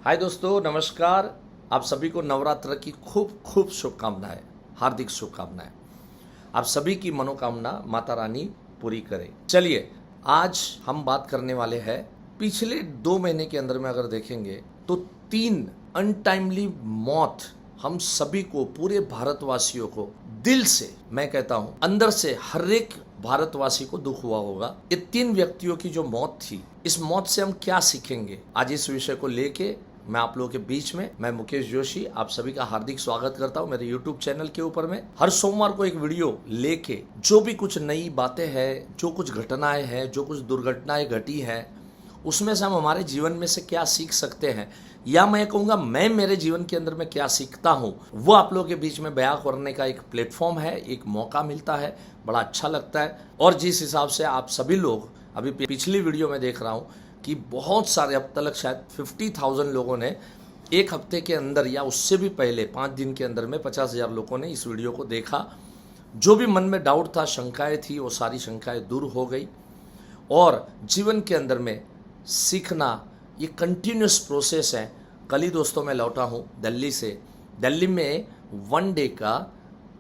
हाय दोस्तों, नमस्कार। आप सभी को नवरात्र की खूब खूब शुभकामनाएं, हार्दिक शुभकामनाएं। आप सभी की मनोकामना माता रानी पूरी करे। चलिए, आज हम बात करने वाले हैं पिछले 2 महीने के अंदर में अगर देखेंगे तो 3 अनटाइमली मौत हम सभी को, पूरे भारतवासियों को दिल से, मैं कहता हूं अंदर से हर एक भारतवासी को दुख हुआ होगा। ये 3 व्यक्तियों की जो मौत थी, इस मौत से हम क्या सीखेंगे, आज इस विषय को लेके मैं आप लोगों के बीच में, मैं मुकेश जोशी आप सभी का हार्दिक स्वागत करता हूं मेरे YouTube चैनल के ऊपर में। हर सोमवार को एक वीडियो लेके जो भी कुछ नई बातें हैं, जो कुछ घटनाएं हैं, जो कुछ दुर्घटनाएं घटी हैं, उसमें से हम हमारे जीवन में से क्या सीख सकते हैं, या मैं कहूँगा मैं मेरे जीवन के अंदर में क्या सीखता हूँ, वो आप लोगों के बीच में बयां करने का एक प्लेटफॉर्म है, एक मौका मिलता है, बड़ा अच्छा लगता है। और जिस हिसाब से आप सभी लोग, अभी पिछली वीडियो में देख रहा हूँ कि बहुत सारे, अब तक शायद 50,000 लोगों ने एक हफ्ते के अंदर या उससे भी पहले 5 दिन के अंदर में 50,000 लोगों ने इस वीडियो को देखा। जो भी मन में डाउट था, शंकाएं थी, वो सारी शंकाएं दूर हो गई। और जीवन के अंदर में सीखना ये कंटिन्यूस प्रोसेस है। कल ही दोस्तों मैं लौटा हूँ दिल्ली से। दिल्ली में 1 डे का,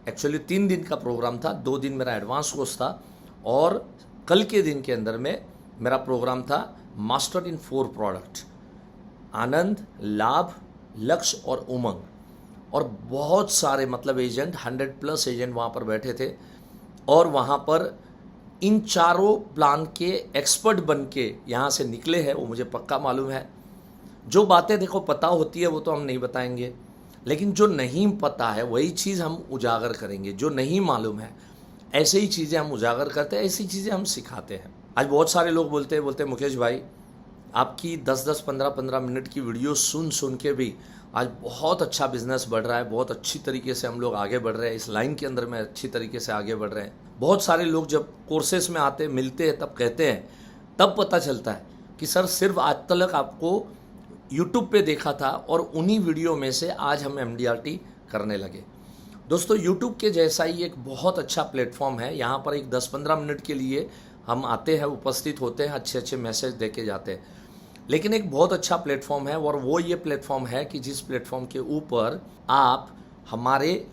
एक्चुअली 3 दिन का प्रोग्राम था। 2 दिन मेरा एडवांस कोर्स था और कल के दिन के अंदर में मेरा प्रोग्राम था मास्टर इन 4 प्रोडक्ट, आनंद, लाभ, लक्ष्य और उमंग। और बहुत सारे मतलब एजेंट, 100+ एजेंट वहाँ पर बैठे थे और वहाँ पर इन चारों प्लान के एक्सपर्ट बन के यहाँ से निकले हैं, वो मुझे पक्का मालूम है। जो बातें देखो पता होती है वो तो हम नहीं बताएंगे, लेकिन जो नहीं पता है वही चीज़ हम उजागर करेंगे। जो नहीं मालूम है ऐसे ही चीज़ें हम उजागर करते हैं, ऐसी चीज़ें हम सिखाते हैं। आज बहुत सारे लोग बोलते हैं मुकेश भाई, आपकी 10-10, 15-15 मिनट की वीडियो सुन के भी आज बहुत अच्छा बिजनेस बढ़ रहा है, बहुत अच्छी तरीके से हम लोग आगे बढ़ रहे हैं, इस लाइन के अंदर में अच्छी तरीके से आगे बढ़ रहे हैं। बहुत सारे लोग जब कोर्सेस में आते, मिलते हैं, तब कहते हैं, तब पता चलता है कि सर सिर्फ आज तक आपको यूट्यूब पे देखा था और उन्हीं वीडियो में से आज हम MDRT करने लगे। दोस्तों, यूट्यूब के जैसा ही एक बहुत अच्छा प्लेटफॉर्म है। यहाँ पर एक 10-15 मिनट के लिए हम आते हैं, उपस्थित होते हैं, अच्छे अच्छे मैसेज दे के जाते हैं, लेकिन एक बहुत अच्छा प्लेटफॉर्म है। और वो ये प्लेटफॉर्म है कि जिस प्लेटफॉर्म के ऊपर आप हमारे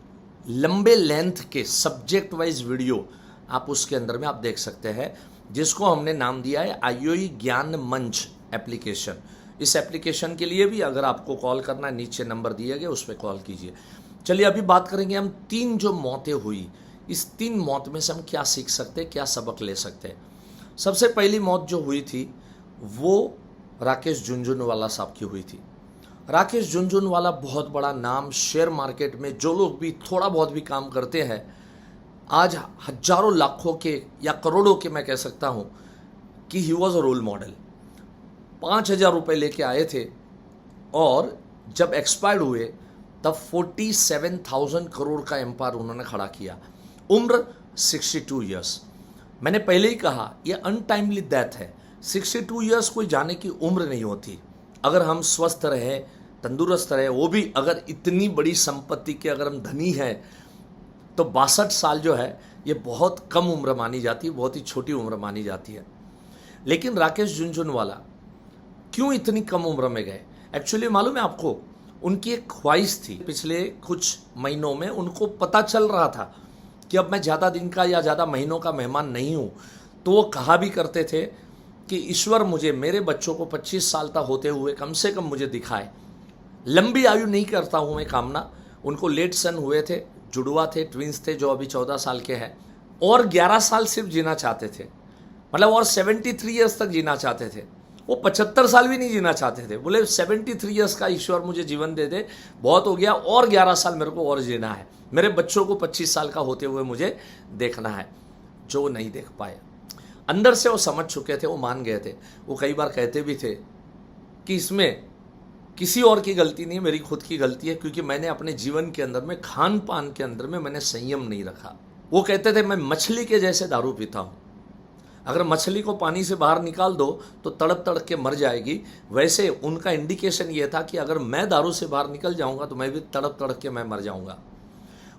लंबे लेंथ के सब्जेक्ट वाइज वीडियो आप उसके अंदर में आप देख सकते हैं, जिसको हमने नाम दिया है IOE ज्ञान मंच एप्लीकेशन। इस एप्लीकेशन के लिए भी अगर आपको कॉल करना है, नीचे नंबर दिए गए, उस पर कॉल कीजिए। चलिए, अभी बात करेंगे हम 3 जो मौतें हुई, इस 3 मौत में से हम क्या सीख सकते हैं, क्या सबक ले सकते हैं। सबसे पहली मौत जो हुई थी वो राकेश झुनझुनवाला साहब की हुई थी। राकेश झुनझुनवाला बहुत बड़ा नाम, शेयर मार्केट में जो लोग भी थोड़ा बहुत भी काम करते हैं, आज हजारों लाखों के या करोड़ों के, मैं कह सकता हूं कि he was a role model. 5,000 रुपये लेके आए थे और जब एक्सपायर्ड हुए तब 47,000 करोड़ का एम्पायर उन्होंने खड़ा किया। उम्र 62 ईयर्स। मैंने पहले ही कहा यह अनटाइमली डेथ है। 62 ईयर्स कोई जाने की उम्र नहीं होती। अगर हम स्वस्थ रहे, तंदुरुस्त रहे, वो भी अगर इतनी बड़ी संपत्ति के अगर हम धनी हैं, तो 62 साल जो है ये बहुत कम उम्र मानी जाती है, बहुत ही छोटी उम्र मानी जाती है। लेकिन राकेश झुनझुनवाला क्यों इतनी कम उम्र में गए? एक्चुअली मालूम है आपको, उनकी एक ख्वाहिश थी। पिछले कुछ महीनों में उनको पता चल रहा था कि अब मैं ज़्यादा दिन का या ज़्यादा महीनों का मेहमान नहीं हूँ। तो वो कहा भी करते थे कि ईश्वर मुझे, मेरे बच्चों को 25 साल तक होते हुए कम से कम मुझे दिखाए। लंबी आयु नहीं करता हूँ मैं कामना। उनको लेट सन हुए थे, जुड़वा थे, ट्विंस थे, जो अभी 14 साल के हैं, और 11 साल सिर्फ जीना चाहते थे, मतलब और 73 ईयर्स तक जीना चाहते थे। वो 75 साल भी नहीं जीना चाहते थे। बोले 73 ईयर्स का ईश्वर मुझे जीवन दे दे, बहुत हो गया, और 11 साल मेरे को और जीना है। मेरे बच्चों को 25 साल का होते हुए मुझे देखना है, जो वो नहीं देख पाए। अंदर से वो समझ चुके थे, वो मान गए थे। वो कई बार कहते भी थे कि इसमें किसी और की गलती नहीं, मेरी खुद की गलती है, क्योंकि मैंने अपने जीवन के अंदर में, खान पान के अंदर में मैंने संयम नहीं रखा। वो कहते थे मैं मछली के जैसे दारू पीता हूँ। अगर मछली को पानी से बाहर निकाल दो तो तड़प तड़प के मर जाएगी। वैसे उनका इंडिकेशन ये था कि अगर मैं दारू से बाहर निकल जाऊंगा तो मैं भी तड़प तड़प के मैं मर जाऊंगा।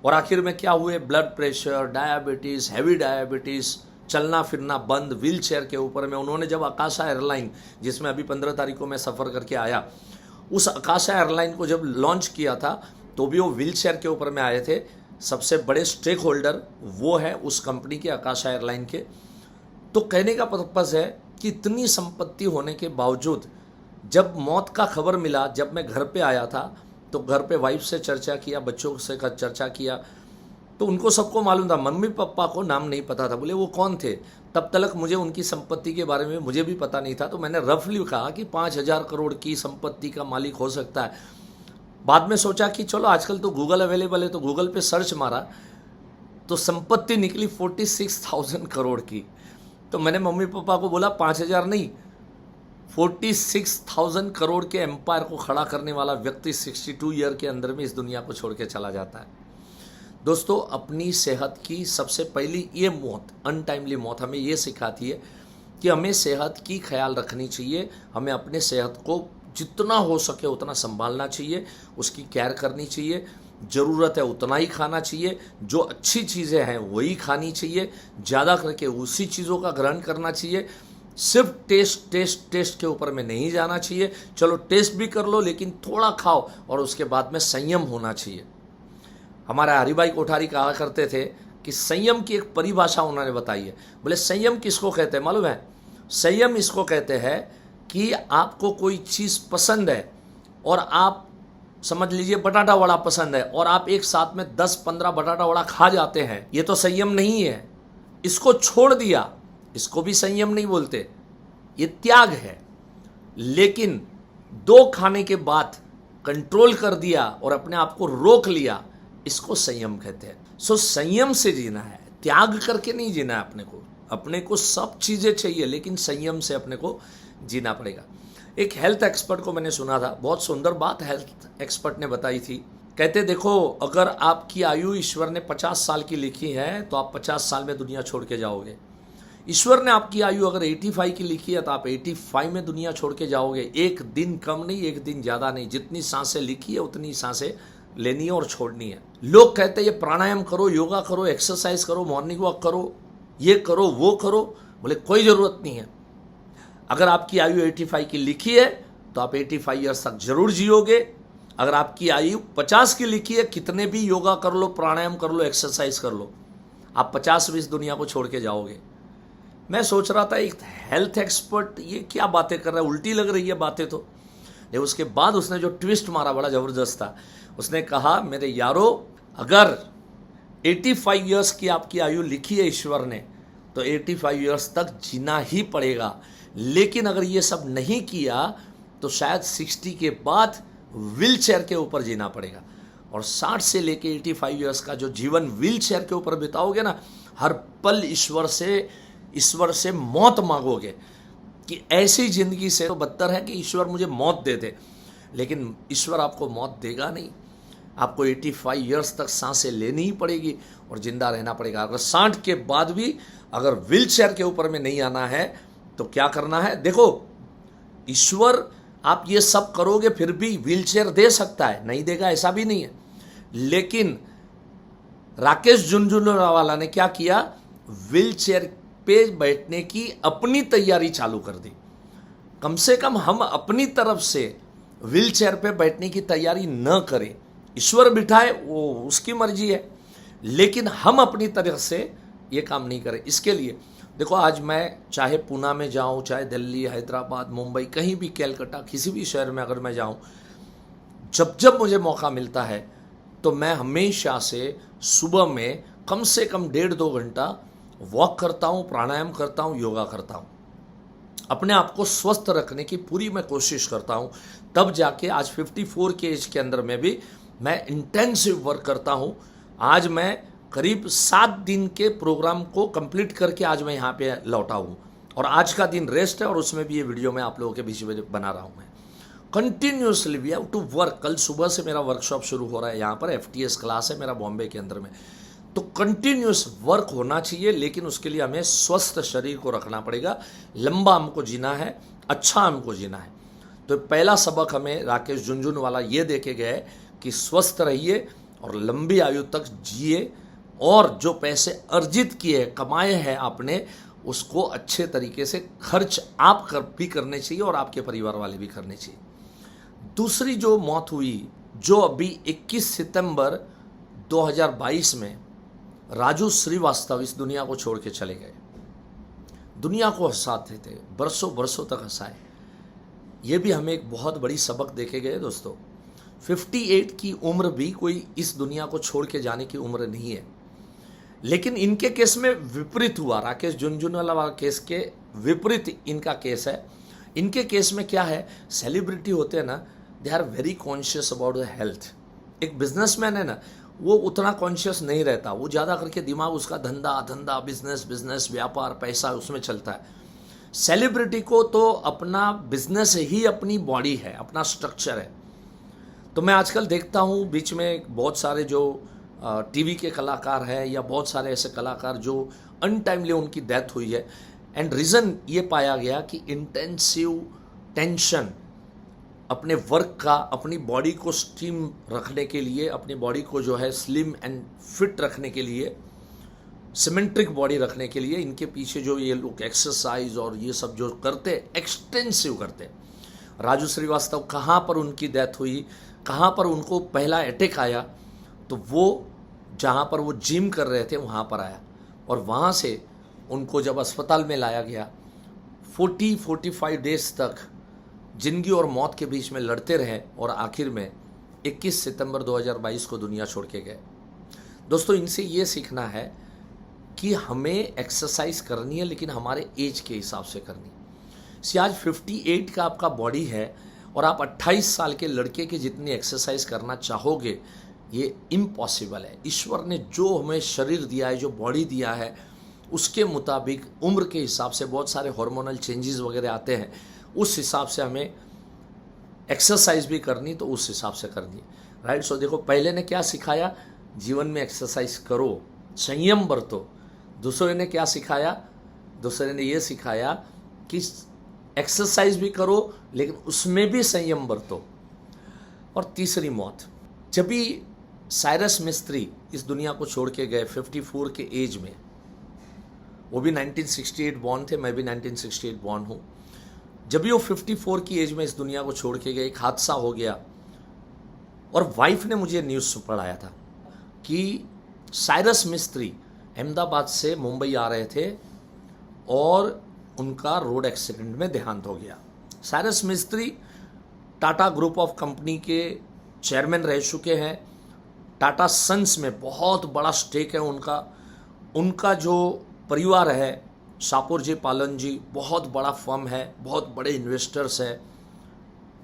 और आखिर में क्या हुए? Blood pressure, diabetes, heavy diabetes, चलना फिरना बंद, व्हील चेयर के ऊपर में। उन्होंने जब आकाशा एयरलाइन, जिसमें अभी 15 तारीख को मैं सफ़र करके आया, उस आकाशा एयरलाइन को जब लॉन्च किया था तो भी वो व्हील चेयर के ऊपर में आए थे। सबसे बड़े स्टेक होल्डर वो है उस कंपनी के, आकाशा एयरलाइन के। तो कहने का पर्पज़ है कि इतनी संपत्ति होने के बावजूद जब मौत का खबर मिला, जब मैं घर पे आया था तो घर पे वाइफ से चर्चा किया, बच्चों से चर्चा किया, तो उनको सबको मालूम था, मम्मी पापा को नाम नहीं पता था। बोले वो कौन थे? तब तक मुझे उनकी संपत्ति के बारे में मुझे भी पता नहीं था। तो मैंने रफली कहा कि 5,000 करोड़ की संपत्ति का मालिक हो सकता है। बाद में सोचा कि चलो आजकल तो गूगल अवेलेबल है, तो गूगल पे सर्च मारा तो संपत्ति निकली 46,000 करोड़ की। तो मैंने मम्मी पापा को बोला 5,000 नहीं, 46,000 करोड़ के एम्पायर को खड़ा करने वाला व्यक्ति 62 ईयर के अंदर में इस दुनिया को छोड़ के चला जाता है। दोस्तों, अपनी सेहत की सबसे पहली ये मौत, अनटाइमली मौत, हमें ये सिखाती है कि हमें सेहत की ख्याल रखनी चाहिए। हमें अपने सेहत को जितना हो सके उतना संभालना चाहिए, उसकी केयर करनी चाहिए। ज़रूरत है उतना ही खाना चाहिए, जो अच्छी चीज़ें हैं वही खानी चाहिए, ज़्यादा करके उसी चीज़ों का ग्रहण करना चाहिए। सिर्फ टेस्ट के ऊपर में नहीं जाना चाहिए। चलो टेस्ट भी कर लो, लेकिन थोड़ा खाओ और उसके बाद में संयम होना चाहिए। हमारे हरिभाई कोठारी कहा करते थे कि संयम की एक परिभाषा उन्होंने बताई है। बोले संयम किसको कहते हैं मालूम है? संयम इसको कहते हैं कि आपको कोई चीज़ पसंद है और आप समझ लीजिए बटाटा वड़ा पसंद है और आप एक साथ में 10-15 बटाटा वड़ा खा जाते हैं, ये तो संयम नहीं है। इसको छोड़ दिया, इसको भी संयम नहीं बोलते, ये त्याग है। लेकिन 2 खाने के बाद कंट्रोल कर दिया और अपने आप को रोक लिया, इसको संयम कहते हैं। संयम से जीना है, त्याग करके नहीं जीना है। अपने को सब चीज़ें चाहिए, लेकिन संयम से अपने को जीना पड़ेगा। एक हेल्थ एक्सपर्ट को मैंने सुना था, बहुत सुंदर बात हेल्थ एक्सपर्ट ने बताई थी। कहते देखो, अगर आपकी आयु ईश्वर ने 50 साल की लिखी है तो आप 50 साल में दुनिया छोड़ के जाओगे। ईश्वर ने आपकी आयु अगर 85 की लिखी है तो आप 85 में दुनिया छोड़ के जाओगे। एक दिन कम नहीं, एक दिन ज़्यादा नहीं। जितनी सांसें लिखी है उतनी सांसें लेनी है और छोड़नी है। लोग कहते हैं ये प्राणायाम करो, योगा करो, एक्सरसाइज करो, मॉर्निंग वॉक करो, ये करो, वो करो। बोले कोई ज़रूरत नहीं है। अगर आपकी आयु 85 की लिखी है तो आप 85 ईयर्स तक जरूर जियोगे। अगर आपकी आयु 50 की लिखी है, कितने भी योगा कर लो, प्राणायाम कर लो, एक्सरसाइज कर लो, आप 50 में इस दुनिया को छोड़ के जाओगे। मैं सोच रहा था एक हेल्थ एक्सपर्ट ये क्या बातें कर रहा है, उल्टी लग रही है बातें तो। उसके बाद उसने जो ट्विस्ट मारा बड़ा ज़बरदस्त था। उसने कहा मेरे यारो, अगर 85 ईयर्स की आपकी आयु लिखी है ईश्वर ने तो 85 ईयर्स तक जीना ही पड़ेगा। लेकिन अगर ये सब नहीं किया तो शायद 60 के बाद व्हील चेयर के ऊपर जीना पड़ेगा। और 60 से लेके 85 ईयर्स का जो जीवन व्हील चेयर के ऊपर बिताओगे ना, हर पल ईश्वर से मौत मांगोगे कि ऐसी जिंदगी से तो बदतर है कि ईश्वर मुझे मौत दे दे। लेकिन ईश्वर आपको मौत देगा नहीं, आपको 85 ईयर्स तक सांसें लेनी ही पड़ेगी और जिंदा रहना पड़ेगा। अगर 60 के बाद भी अगर व्हील चेयर के ऊपर में नहीं आना है तो क्या करना है? देखो, ईश्वर आप ये सब करोगे फिर भी व्हील चेयर दे सकता है, नहीं देगा ऐसा भी नहीं है। लेकिन राकेश झुनझुनवाला ने क्या किया? व्हील चेयर पे बैठने की अपनी तैयारी चालू कर दी। कम से कम हम अपनी तरफ से व्हील चेयर पे बैठने की तैयारी न करें। ईश्वर बिठाए वो उसकी मर्जी है, लेकिन हम अपनी तरफ से ये काम नहीं करें। इसके लिए देखो, आज मैं चाहे पूना में जाऊं, चाहे दिल्ली, हैदराबाद, मुंबई, कहीं भी, कलकत्ता, किसी भी शहर में अगर मैं जाऊं, जब मुझे मौका मिलता है तो मैं हमेशा से सुबह में कम से कम 1.5-2 घंटा वॉक करता हूं, प्राणायाम करता हूं, योगा करता हूं। अपने आप को स्वस्थ रखने की पूरी मैं कोशिश करता हूं। तब जाके आज 54 के एज के अंदर में भी मैं इंटेंसिव वर्क करता हूं। आज मैं करीब 7 दिन के प्रोग्राम को कंप्लीट करके आज मैं यहाँ पे लौटा हूँ और आज का दिन रेस्ट है और उसमें भी ये वीडियो मैं आप लोगों के बीच में बना रहा हूँ। मैं continuously we have to work. कल सुबह से मेरा वर्कशॉप शुरू हो रहा है यहाँ पर, FTS क्लास है मेरा बॉम्बे के अंदर में। तो कंटिन्यूस वर्क होना चाहिए, लेकिन उसके लिए हमें स्वस्थ शरीर को रखना पड़ेगा। लंबा हमको जीना है, अच्छा हमको जीना है। तो पहला सबक हमें राकेश झुनझुनवाला ये दे के गए कि स्वस्थ रहिए और लंबी आयु तक जिए, और जो पैसे अर्जित किए, कमाए हैं आपने, उसको अच्छे तरीके से खर्च आप भी करने चाहिए और आपके परिवार वाले भी करने चाहिए। दूसरी जो मौत हुई, जो अभी 21 सितंबर 2022 में राजू श्रीवास्तव इस दुनिया को छोड़ के चले गए। दुनिया को हंसाते थे, बरसों बरसों तक हंसाए। ये भी हमें एक बहुत बड़ी सबक देके गए दोस्तों। 58 की उम्र भी कोई इस दुनिया को छोड़ के जाने की उम्र नहीं है। लेकिन इनके केस में विपरीत हुआ। राकेश झुनझुनवाला वाला केस के विपरीत इनका केस है। इनके केस में क्या है, सेलिब्रिटी होते हैं ना, they are very conscious about the health. एक बिजनेसमैन है ना, वो उतना कॉन्शियस नहीं रहता। वो ज़्यादा करके दिमाग उसका धंधा धंधा बिजनेस बिजनेस व्यापार पैसा उसमें चलता है। सेलिब्रिटी को तो अपना बिजनेस ही अपनी बॉडी है, अपना स्ट्रक्चर है। तो मैं आजकल देखता हूँ बीच में बहुत सारे जो टीवी के कलाकार हैं या बहुत सारे ऐसे कलाकार जो अनटाइमली उनकी डेथ हुई है। एंड रीज़न ये पाया गया कि इंटेंसिव टेंशन अपने वर्क का, अपनी बॉडी को स्टीम रखने के लिए, अपनी बॉडी को जो है स्लिम एंड फिट रखने के लिए, सिमेट्रिक बॉडी रखने के लिए इनके पीछे जो ये लोग एक्सरसाइज और ये सब जो करते, एक्सटेंसिव करते। राजू श्रीवास्तव कहाँ पर उनकी डेथ हुई, कहाँ पर उनको पहला अटैक आया, तो वो जहाँ पर वो जिम कर रहे थे वहाँ पर आया। और वहाँ से उनको जब अस्पताल में लाया गया, 45 डेज तक जिंदगी और मौत के बीच में लड़ते रहे और आखिर में 21 सितंबर 2022 को दुनिया छोड़ के गए। दोस्तों, इनसे ये सीखना है कि हमें एक्सरसाइज करनी है, लेकिन हमारे एज के हिसाब से करनी। सी आज 58 का आपका बॉडी है और आप 28 साल के लड़के के जितनी एक्सरसाइज करना चाहोगे, ये इम्पॉसिबल है। ईश्वर ने जो हमें शरीर दिया है, जो बॉडी दिया है, उसके मुताबिक उम्र के हिसाब से बहुत सारे हार्मोनल चेंजेस वगैरह आते हैं। उस हिसाब से हमें एक्सरसाइज भी करनी, तो उस हिसाब से करनी, राइट। सो देखो, पहले ने क्या सिखाया, जीवन में एक्सरसाइज करो, संयम बरतो। दूसरे ने क्या सिखाया, दूसरे ने ये सिखाया कि एक्सरसाइज भी करो लेकिन उसमें भी संयम बरतो। और तीसरी मौत, जब भी साइरस मिस्त्री इस दुनिया को छोड़ के गए 54 के एज में, वो भी 1968 बॉर्न थे, मैं भी 1968 बॉर्न हूँ। जब भी वो 54 की एज में इस दुनिया को छोड़ के गए, एक हादसा हो गया और वाइफ ने मुझे न्यूज़ पढ़ाया था कि साइरस मिस्त्री अहमदाबाद से मुंबई आ रहे थे और उनका रोड एक्सीडेंट में देहांत हो गया। साइरस मिस्त्री टाटा ग्रुप ऑफ कंपनी के चेयरमैन रह चुके हैं। टाटा सन्स में बहुत बड़ा स्टेक है उनका। उनका जो परिवार है, शापूर जी पालन जी, बहुत बड़ा फर्म है, बहुत बड़े इन्वेस्टर्स हैं,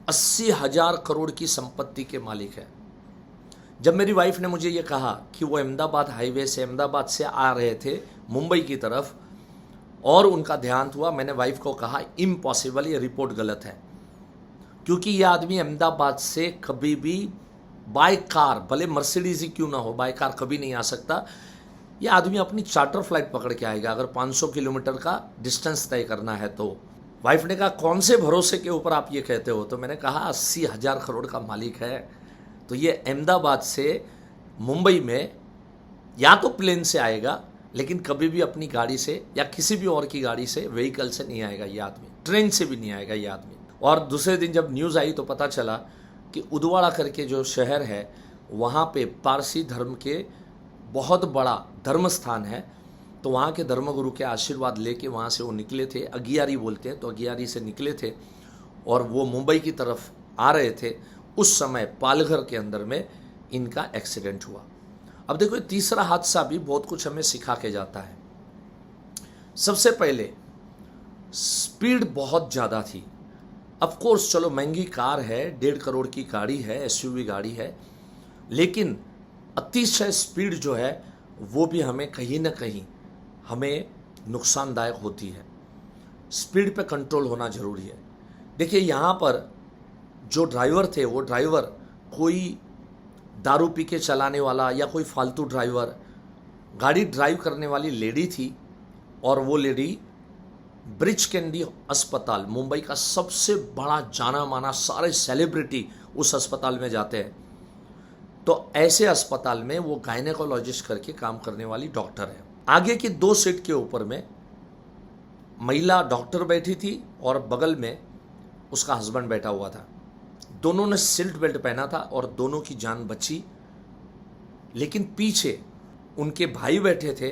80,000 करोड़ की संपत्ति के मालिक है। जब मेरी वाइफ ने मुझे ये कहा कि वो अहमदाबाद हाईवे से, अहमदाबाद से आ रहे थे मुंबई की तरफ और उनका देहांत हुआ, मैंने वाइफ को कहा इम्पॉसिबल, ये रिपोर्ट गलत है। क्योंकि ये आदमी अहमदाबाद से कभी भी बाय कार, भले मर्सिडीज ही क्यों ना हो, बाय कार कभी नहीं आ सकता। ये आदमी अपनी चार्टर फ्लाइट पकड़ के आएगा अगर 500 किलोमीटर का डिस्टेंस तय करना है तो। वाइफ ने कहा कौन से भरोसे के ऊपर आप ये कहते हो? तो मैंने कहा 80,000 करोड़ का मालिक है, तो ये अहमदाबाद से मुंबई में या तो प्लेन से आएगा, लेकिन कभी भी अपनी गाड़ी से या किसी भी और की गाड़ी से, व्हीकल से नहीं आएगा ये आदमी, ट्रेन से भी नहीं आएगा ये आदमी। और दूसरे दिन जब न्यूज़ आई तो पता चला कि उदवाड़ा करके जो शहर है, वहाँ पे पारसी धर्म के बहुत बड़ा धर्म स्थान है। तो वहाँ के धर्मगुरु के आशीर्वाद लेके वहाँ से वो निकले थे, अगियारी बोलते हैं, तो अगियारी से निकले थे और वो मुंबई की तरफ आ रहे थे। उस समय पालघर के अंदर में इनका एक्सीडेंट हुआ। अब देखो, तीसरा हादसा भी बहुत कुछ हमें सिखा के जाता है। सबसे पहले स्पीड बहुत ज़्यादा थी। ऑफ कोर्स चलो महंगी कार है, 1.5 करोड़ की गाड़ी है, एसयूवी गाड़ी है, लेकिन अतिशय स्पीड जो है वो भी हमें कहीं ना कहीं हमें नुकसानदायक होती है। स्पीड पे कंट्रोल होना ज़रूरी है। देखिए, यहाँ पर जो ड्राइवर थे, वो ड्राइवर कोई दारू पी के चलाने वाला या कोई फालतू ड्राइवर, गाड़ी ड्राइव करने वाली लेडी थी। और वो लेडी ब्रिच कैंडी अस्पताल, मुंबई का सबसे बड़ा जाना माना, सारे सेलिब्रिटी उस अस्पताल में जाते हैं। तो ऐसे अस्पताल में वो गायनेकोलॉजिस्ट करके काम करने वाली डॉक्टर है। आगे की 2 सीट के ऊपर में महिला डॉक्टर बैठी थी और बगल में उसका हस्बैंड बैठा हुआ था। दोनों ने सीट बेल्ट पहना था और दोनों की जान बची, लेकिन पीछे उनके भाई बैठे थे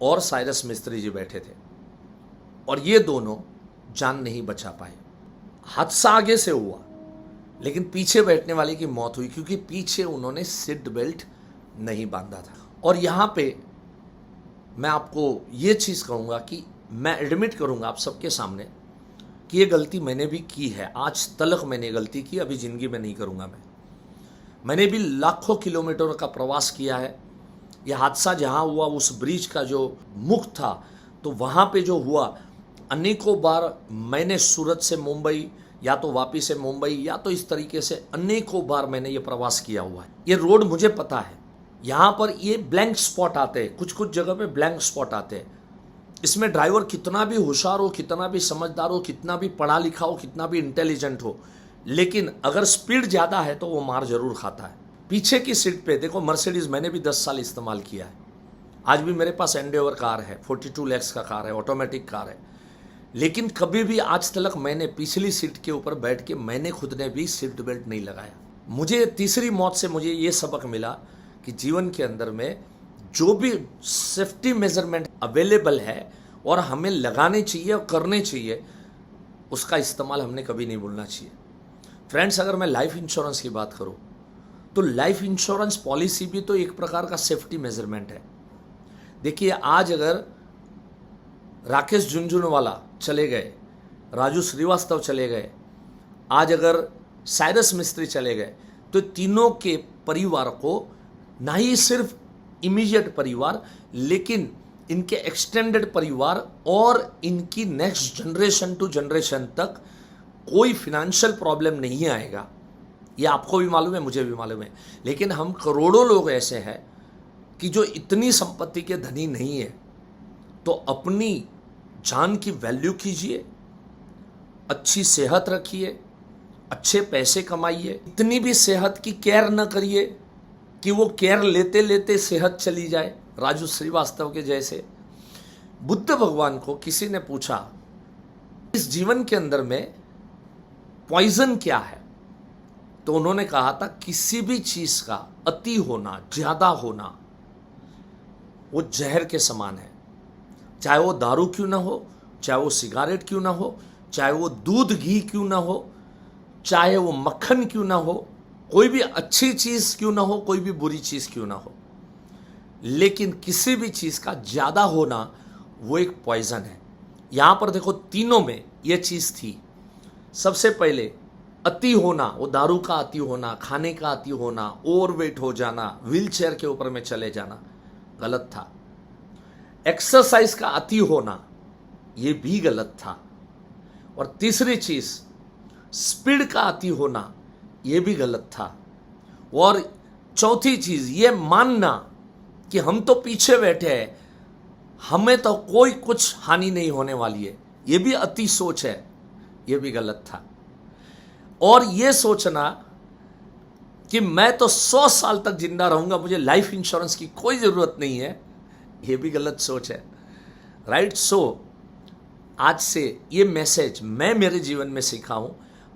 और साइरस मिस्त्री जी बैठे थे और ये दोनों जान नहीं बचा पाए। हादसा आगे से हुआ लेकिन पीछे बैठने वाले की मौत हुई क्योंकि पीछे उन्होंने सीट बेल्ट नहीं बांधा था। और यहाँ पे मैं आपको ये चीज़ कहूँगा कि मैं एडमिट करूँगा आप सबके सामने कि ये गलती मैंने भी की है। आज तलक मैंने गलती की, अभी ज़िंदगी में नहीं करूँगा। मैंने भी लाखों किलोमीटर का प्रवास किया है। यह हादसा जहाँ हुआ उस ब्रिज का जो मुख था तो वहाँ पे जो हुआ, अनेकों बार मैंने सूरत से मुंबई या तो वापी से मुंबई या तो इस तरीके से अनेकों बार मैंने ये प्रवास किया हुआ है। ये रोड मुझे पता है। यहाँ पर ये ब्लैंक स्पॉट आते हैं, कुछ कुछ जगह पे ब्लैंक स्पॉट आते हैं। इसमें ड्राइवर कितना भी होशियार हो, कितना भी समझदार हो, कितना भी पढ़ा लिखा हो, कितना भी इंटेलिजेंट हो, लेकिन अगर स्पीड ज़्यादा है तो वो मार जरूर खाता है। पीछे की सीट पे देखो, मर्सिडीज़ मैंने भी 10 साल इस्तेमाल किया है। आज भी मेरे पास एंडेवर कार है, 42 लाख का कार है, ऑटोमेटिक कार है, लेकिन कभी भी आज तक मैंने पिछली सीट के ऊपर बैठ के मैंने खुद ने भी सीट बेल्ट नहीं लगाया। मुझे तीसरी मौत से मुझे ये सबक मिला कि जीवन के अंदर में जो भी सेफ्टी मेजरमेंट अवेलेबल है और हमें लगाने चाहिए और करने चाहिए, उसका इस्तेमाल हमने कभी नहीं भूलना चाहिए। फ्रेंड्स, अगर मैं लाइफ इंश्योरेंस की बात करूं तो लाइफ इंश्योरेंस पॉलिसी भी तो एक प्रकार का सेफ्टी मेजरमेंट है। देखिए, आज अगर राकेश झुनझुनवाला चले गए, राजू श्रीवास्तव चले गए, आज अगर साइरस मिस्त्री चले गए, तो तीनों के परिवार को, ना ही सिर्फ इमीडिएट परिवार, लेकिन इनके एक्सटेंडेड परिवार और इनकी नेक्स्ट जनरेशन टू जनरेशन तक कोई फिनेंशियल प्रॉब्लम नहीं आएगा। ये आपको भी मालूम है, मुझे भी मालूम है। लेकिन हम करोड़ों लोग ऐसे हैं कि जो इतनी संपत्ति के धनी नहीं है, तो अपनी जान की वैल्यू कीजिए, अच्छी सेहत रखिए, अच्छे पैसे कमाइए। इतनी भी सेहत की केयर न करिए कि वो केयर लेते लेते सेहत चली जाए, राजू श्रीवास्तव के जैसे। बुद्ध भगवान को किसी ने पूछा, इस जीवन के अंदर में पॉइजन क्या है? तो उन्होंने कहा था, किसी भी चीज का अति होना, ज्यादा होना, वो जहर के समान है। चाहे वो दारू क्यों ना हो, चाहे वो सिगारेट क्यों ना हो, चाहे वो दूध घी क्यों ना हो, चाहे वो मक्खन क्यों ना हो, कोई भी अच्छी चीज क्यों ना हो, कोई भी बुरी चीज क्यों ना हो, लेकिन किसी भी चीज का ज्यादा होना वो एक पॉइजन है। यहां पर देखो, तीनों में ये चीज थी। सबसे पहले अति होना, वो दारू का अति होना, खाने का अति होना, ओवरवेट हो जाना, व्हीलचेयर के ऊपर में चले जाना, गलत था। एक्सरसाइज का अति होना, ये भी गलत था। और तीसरी चीज, स्पीड का अति होना, ये भी गलत था। और चौथी चीज, ये मानना कि हम तो पीछे बैठे हैं, हमें तो कोई कुछ हानि नहीं होने वाली है, ये भी अति सोच है, ये भी गलत था। और ये सोचना कि मैं तो 100 साल तक जिंदा रहूंगा, मुझे लाइफ इंश्योरेंस की कोई जरूरत नहीं है, ये भी गलत सोच है। राइट? सो आज से ये मैसेज मैं मेरे जीवन में सीखा हूं,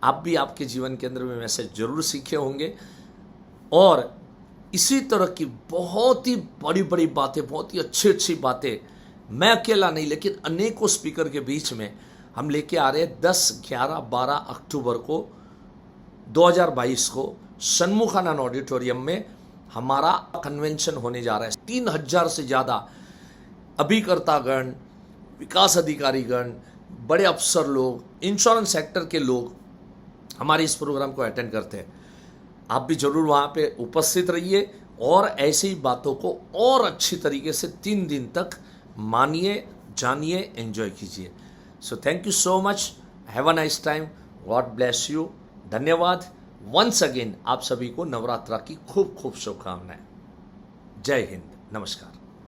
आप भी आपके जीवन के अंदर में मैसेज जरूर सीखे होंगे। और इसी तरह की बहुत ही बड़ी बड़ी बातें, बहुत ही अच्छी अच्छी बातें, मैं अकेला नहीं लेकिन अनेकों स्पीकर के बीच में हम लेके आ रहे हैं। 10, 11, 12 अक्टूबर को 2022 को सन्मुखानंद ऑडिटोरियम में हमारा कन्वेंशन होने जा रहा है। 3000 से ज़्यादा अभिकर्तागण, विकास अधिकारीगण, बड़े अफसर लोग, इंश्योरेंस सेक्टर के लोग हमारे इस प्रोग्राम को अटेंड करते हैं। आप भी जरूर वहाँ पे उपस्थित रहिए और ऐसी ही बातों को और अच्छी तरीके से 3 दिन तक मानिए, जानिए, एंजॉय कीजिए। So thank you so much, have a nice time, God bless you, धन्यवाद। वंस अगेन आप सभी को नवरात्रा की खूब खूब शुभकामनाएं। जय हिंद, नमस्कार।